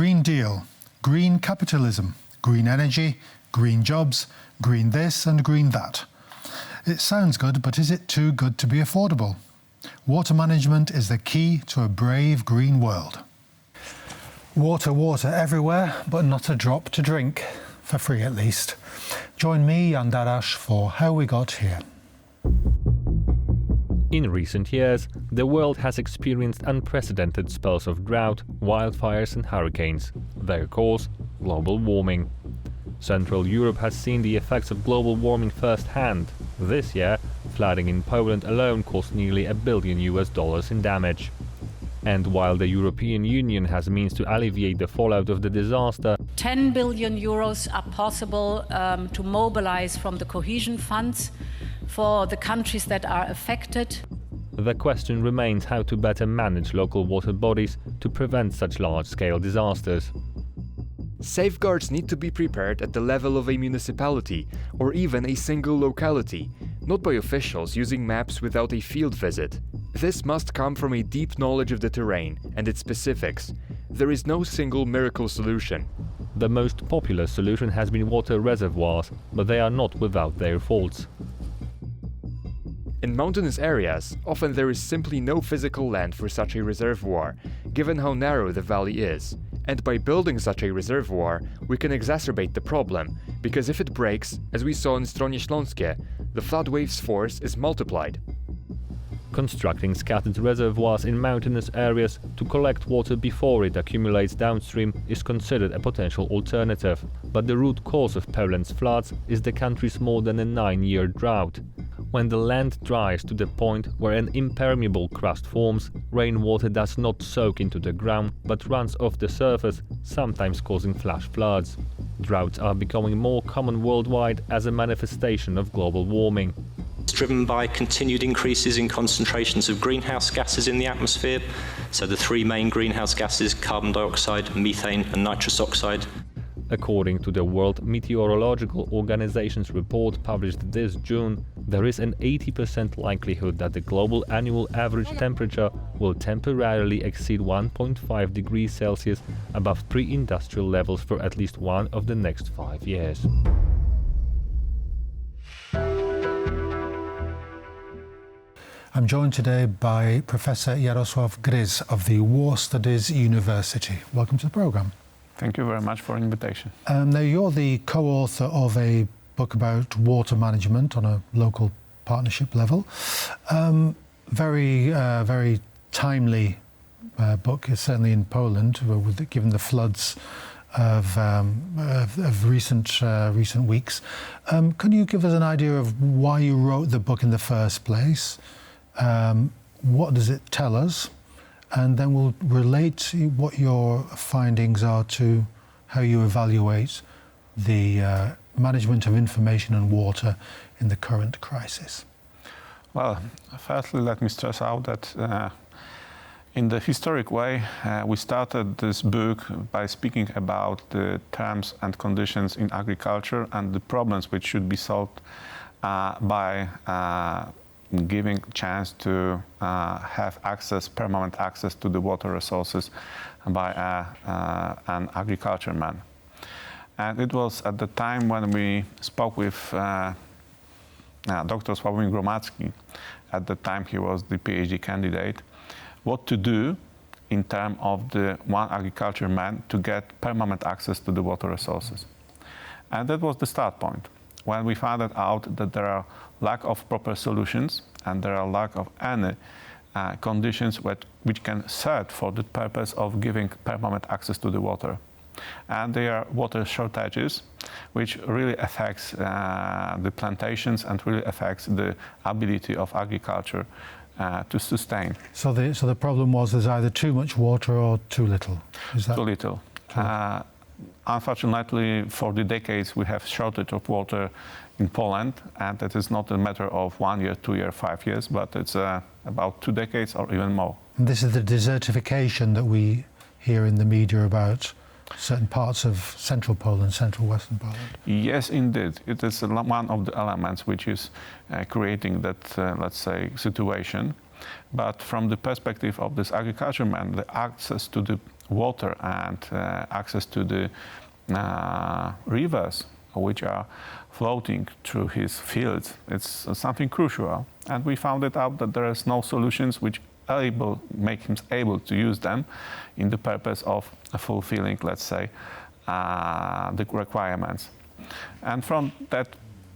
Green Deal, green capitalism, green energy, green jobs, green this and green that. It sounds good, but is it too good to be affordable? Water management is the key to a brave green world. Water, water everywhere, but not a drop to drink, for free at least. Join me, Jan Darasz, for How We Got Here. In recent years, the world has experienced unprecedented spells of drought, wildfires and hurricanes. Their cause, global warming. Central Europe has seen the effects of global warming firsthand. This year, flooding in Poland alone cost nearly $1 billion in damage. And while the European Union has means to alleviate the fallout of the disaster, 10 billion euros are possible to mobilize from the cohesion funds for the countries that are affected. the question remains how to better manage local water bodies to prevent such large-scale disasters. Safeguards need to be prepared at the level of a municipality or even a single locality, not by officials using maps without a field visit. This must come from a deep knowledge of the terrain and its specifics. There is no single miracle solution. The most popular solution has been water reservoirs, but they are not without their faults. In mountainous areas, often there is simply no physical land for such a reservoir, given how narrow the valley is. And by building such a reservoir, we can exacerbate the problem, because if it breaks, as we saw in Stronie Śląskie, the flood wave's force is multiplied. Constructing scattered reservoirs in mountainous areas to collect water before it accumulates downstream is considered a potential alternative, but the root cause of Poland's floods is the country's more than a 9-year drought. When the land dries to the point where an impermeable crust forms, rainwater does not soak into the ground but runs off the surface, sometimes causing flash floods. Droughts are becoming more common worldwide as a manifestation of global warming. It's driven by continued increases in concentrations of greenhouse gases in the atmosphere. So the three main greenhouse gases, carbon dioxide, methane and nitrous oxide. According to the World Meteorological Organization's report published this June, there is an 80% likelihood that the global annual average temperature will temporarily exceed 1.5 degrees Celsius above pre-industrial levels for at least one of the next 5 years. I'm joined today by Professor Jarosław Gryz of the War Studies University. Welcome to the programme. Thank you very much for the invitation. Now, you're the co-author of a book about water management on a local partnership level. Very timely book, certainly in Poland, given the floods of recent weeks. Can you give us an idea of why you wrote the book in the first place? What does it tell us? And then we'll relate what your findings are to how you evaluate the management of information and water in the current crisis. Well, firstly, let me stress out that in the historic way, we started this book by speaking about the terms and conditions in agriculture and the problems which should be solved by giving chance to have permanent access to the water resources by an agricultureman. And it was at the time when we spoke with Dr. Sławomir Gromadzki. At the time he was the PhD candidate, what to do in terms of the one agricultureman to get permanent access to the water resources. And that was the start point. When we found out that there are lack of proper solutions and there are lack of any conditions which can serve for the purpose of giving permanent access to the water. And there are water shortages, which really affects the plantations and really affects the ability of agriculture to sustain. So the problem was there's either too much water or too little? Is that too little. Unfortunately, for the decades we have shortage of water in Poland, and that is not a matter of 1 year, 2 years, 5 years, but it's about 2 decades or even more. And this is the desertification that we hear in the media about certain parts of central Poland, central western Poland. Yes, indeed. It is one of the elements which is creating that, let's say, situation. But from the perspective of this agricultureman, the access to the water and access to the rivers which are floating through his fields, it's something crucial. And we found it out that there is no solutions which make him able to use them in the purpose of fulfilling, let's say, the requirements. And from that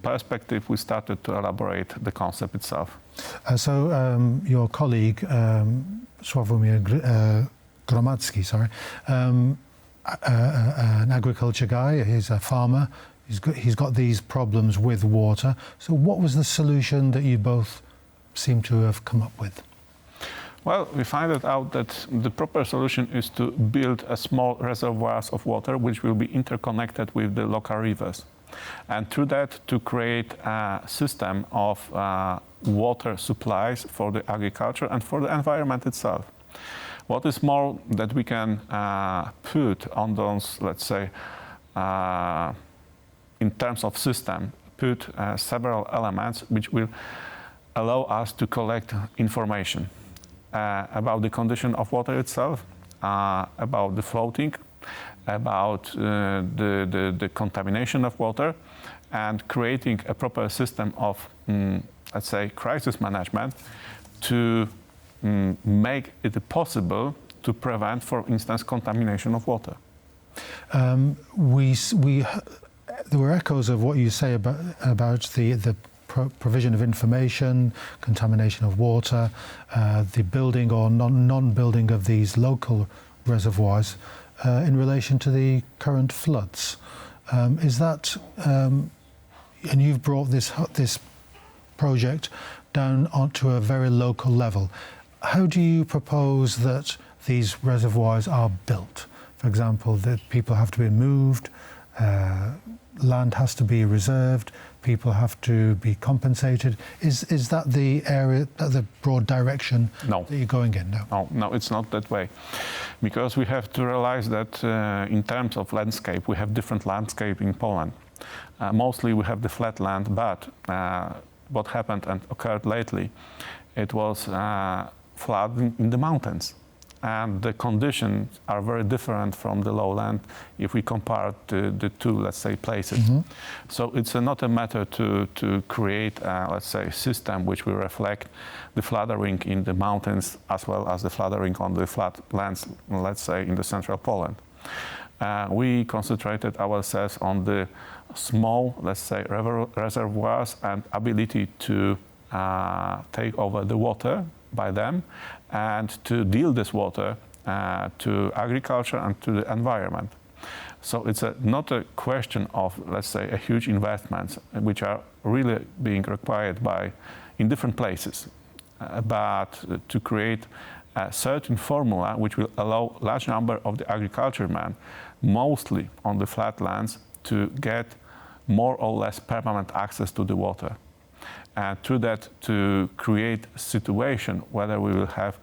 perspective, we started to elaborate the concept itself. So your colleague, Sławomir Gromadzki, an agriculture guy, he's a farmer, he's got these problems with water. So what was the solution that you both seem to have come up with? Well, we find it out that the proper solution is to build a small reservoirs of water which will be interconnected with the local rivers. And through that to create a system of water supplies for the agriculture and for the environment itself. What is more that we can put on those, let's say, in terms of system, put several elements which will allow us to collect information about the condition of water itself, about the floating, about the contamination of water, and creating a proper system of, let's say, crisis management to make it possible to prevent, for instance, contamination of water. There were echoes of what you say about the provision of information, contamination of water, the building or non-building of these local reservoirs in relation to the current floods. Is that, and you've brought this project down onto a very local level. How do you propose that these reservoirs are built? For example, that people have to be moved, land has to be reserved, people have to be compensated. Is that the area, the broad direction that you're going in? No, it's not that way. Because we have to realize that in terms of landscape, we have different landscape in Poland. Mostly we have the flat land, but what happened and occurred lately, it was flooding in the mountains. And the conditions are very different from the lowland if we compare the two, let's say, places. Mm-hmm. So it's not a matter to create, let's say, a system which will reflect the flooding in the mountains as well as the flooding on the flat lands, let's say, in the central Poland. We concentrated ourselves on the small, let's say, reservoirs and ability to take over the water by them and to deal this water to agriculture and to the environment. So it's not a question of, let's say, a huge investments which are really being required in different places, but to create a certain formula which will allow large number of the agriculturemen, mostly on the flatlands, to get more or less permanent access to the water. And through that to create a situation whether we will have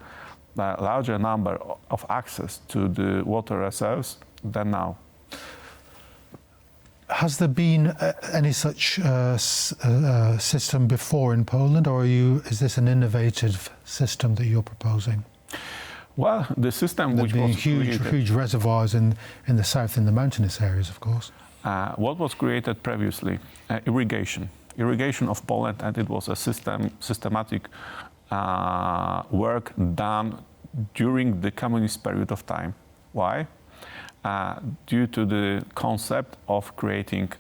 a larger number of access to the water reserves than now. Has there been any such system before in Poland, or is this an innovative system that you're proposing? Well, the system which was huge reservoirs in the south, in the mountainous areas, of course. What was created previously? Irrigation of Poland, and it was a systematic work done during the communist period of time. Why? Due to the concept of creating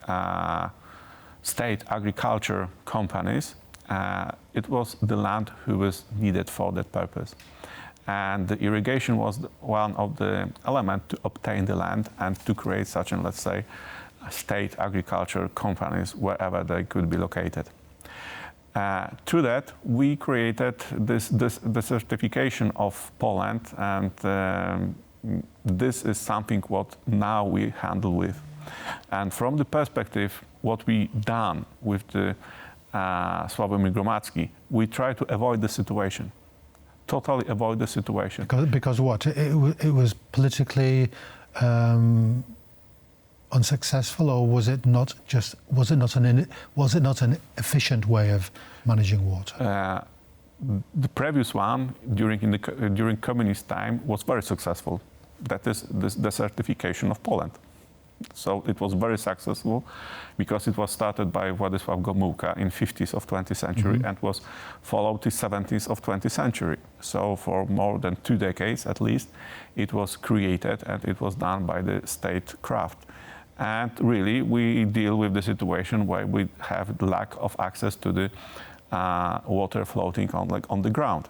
state agriculture companies, it was the land who was needed for that purpose. And the irrigation was one of the elements to obtain the land and to create such, let's say, state agriculture companies wherever they could be located. Through that, we created the certification of Poland, and this is something what now we handle with. And from the perspective, what we done with the Sławomir Gromadzki, we try to avoid the situation. Totally avoid the situation. Because what? It was politically unsuccessful, or was it not an efficient way of managing water? The previous one during communist time was very successful. That is the desertification of Poland. So it was very successful because it was started by Władysław Gomułka in 50s of 20th century and was followed in 70s of 20th century. So for more than 2 decades at least, it was created and it was done by the statecraft. And really, we deal with the situation where we have the lack of access to the water floating on the ground.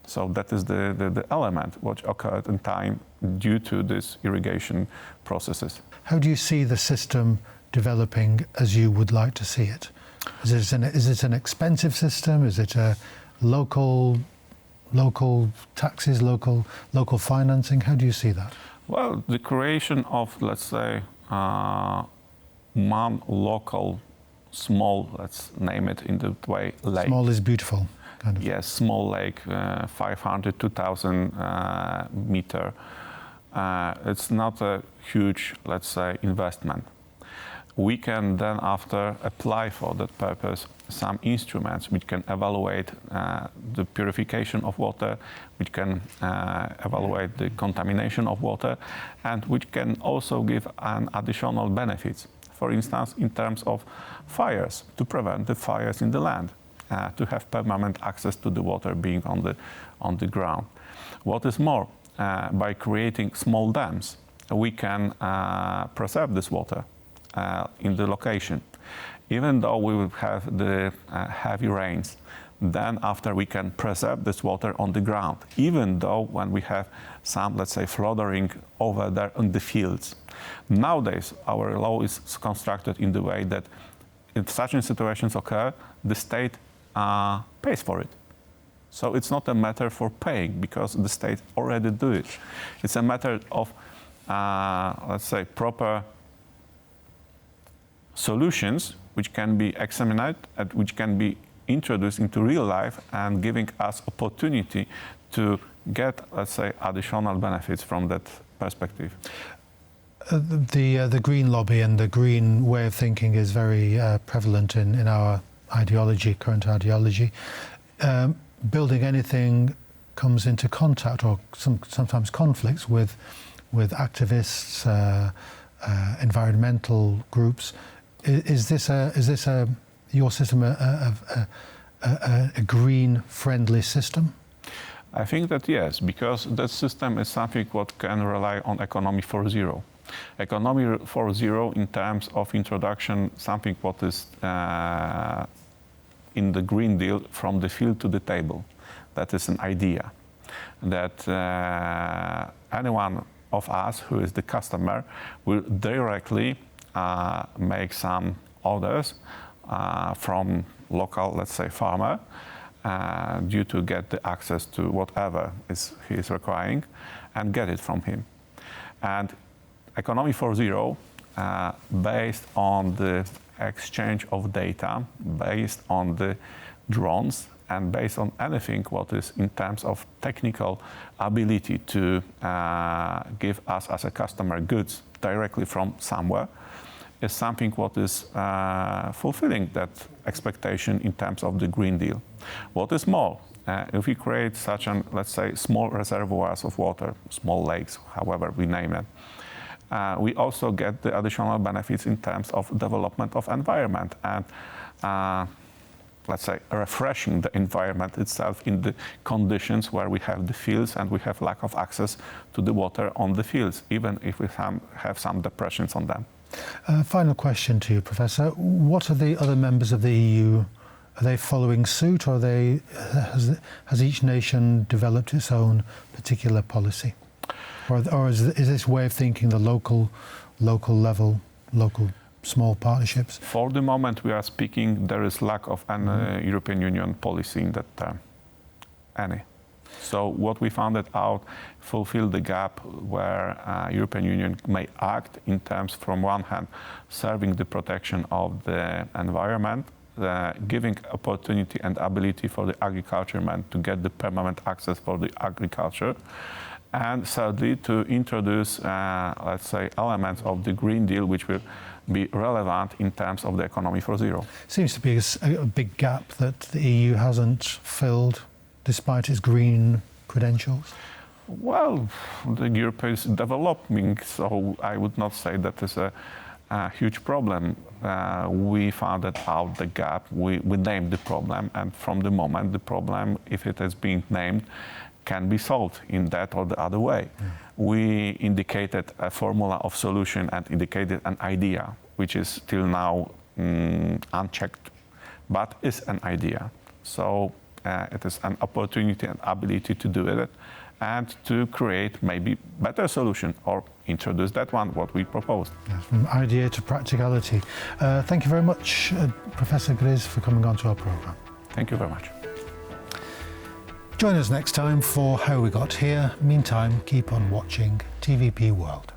So that is the element which occurred in time due to these irrigation processes. How do you see the system developing as you would like to see it? Is it an expensive system? Is it a local taxes, local financing? How do you see that? Well, the creation of, let's say, one local, small, let's name it in the way, lake. Small is beautiful. Kind of. Yes, small lake, 500, 2,000 meter. It's not a huge, let's say, investment. We can then after apply for that purpose some instruments which can evaluate the purification of water, which can evaluate the contamination of water, and which can also give an additional benefits. For instance, in terms of fires, to prevent the fires in the land. To have permanent access to the water being on the ground. What is more, by creating small dams, we can preserve this water in the location. Even though we will have the heavy rains, then after we can preserve this water on the ground, even though when we have some, let's say, flooding over there in the fields. Nowadays, our law is constructed in the way that if such situations occur, the state pays for it. So it's not a matter for paying because the state already do it. It's a matter of, let's say, proper solutions which can be examined and which can be introduced into real life and giving us opportunity to get, let's say, additional benefits from that perspective. The green lobby and the green way of thinking is very prevalent in our ideology, current ideology. Building anything comes into contact or sometimes conflicts with activists, environmental groups. Is this your system a green-friendly system? I think that yes, because that system is something what can rely on economy 4.0. Economy 4.0 in terms of introduction, something what is in the Green Deal from the field to the table. That is an idea that anyone of us who is the customer will directly make some orders from local, let's say, farmer due to get the access to whatever he is requiring and get it from him. And Economy 4.0 based on the exchange of data, based on the drones, and based on anything what is in terms of technical ability to give us as a customer goods directly from somewhere, is something what is fulfilling that expectation in terms of the Green Deal. What is more, if we create such an, let's say, small reservoirs of water, small lakes, however we name it, we also get the additional benefits in terms of development of environment and, let's say, refreshing the environment itself in the conditions where we have the fields and we have lack of access to the water on the fields, even if we have some depressions on them. Final question to you, Professor. What are the other members of the EU? Are they following suit, or has each nation developed its own particular policy? Or is this way of thinking the local level, local small partnerships? For the moment we are speaking, there is lack of an European Union policy in that term. Any. So what we found out fulfill the gap where European Union may act in terms, from one hand, serving the protection of the environment, giving opportunity and ability for the agriculturemen to get the permanent access for the agriculture, and thirdly, to introduce, let's say, elements of the Green Deal which will be relevant in terms of the Economy 4.0. Seems to be a big gap that the EU hasn't filled despite its green credentials. Well, the Europe is developing, so I would not say that is a huge problem. We found out the gap, we named the problem, and from the moment the problem, if it is being named, can be solved in that or the other way. We indicated a formula of solution and indicated an idea, which is till now unchecked, but is an idea. So it is an opportunity and ability to do it and to create maybe better solution or introduce that one, what we proposed. Yes, from idea to practicality. Thank you very much, Professor Gryz, for coming on to our programme. Thank you very much. Join us next time for How We Got Here. Meantime, keep on watching TVP World.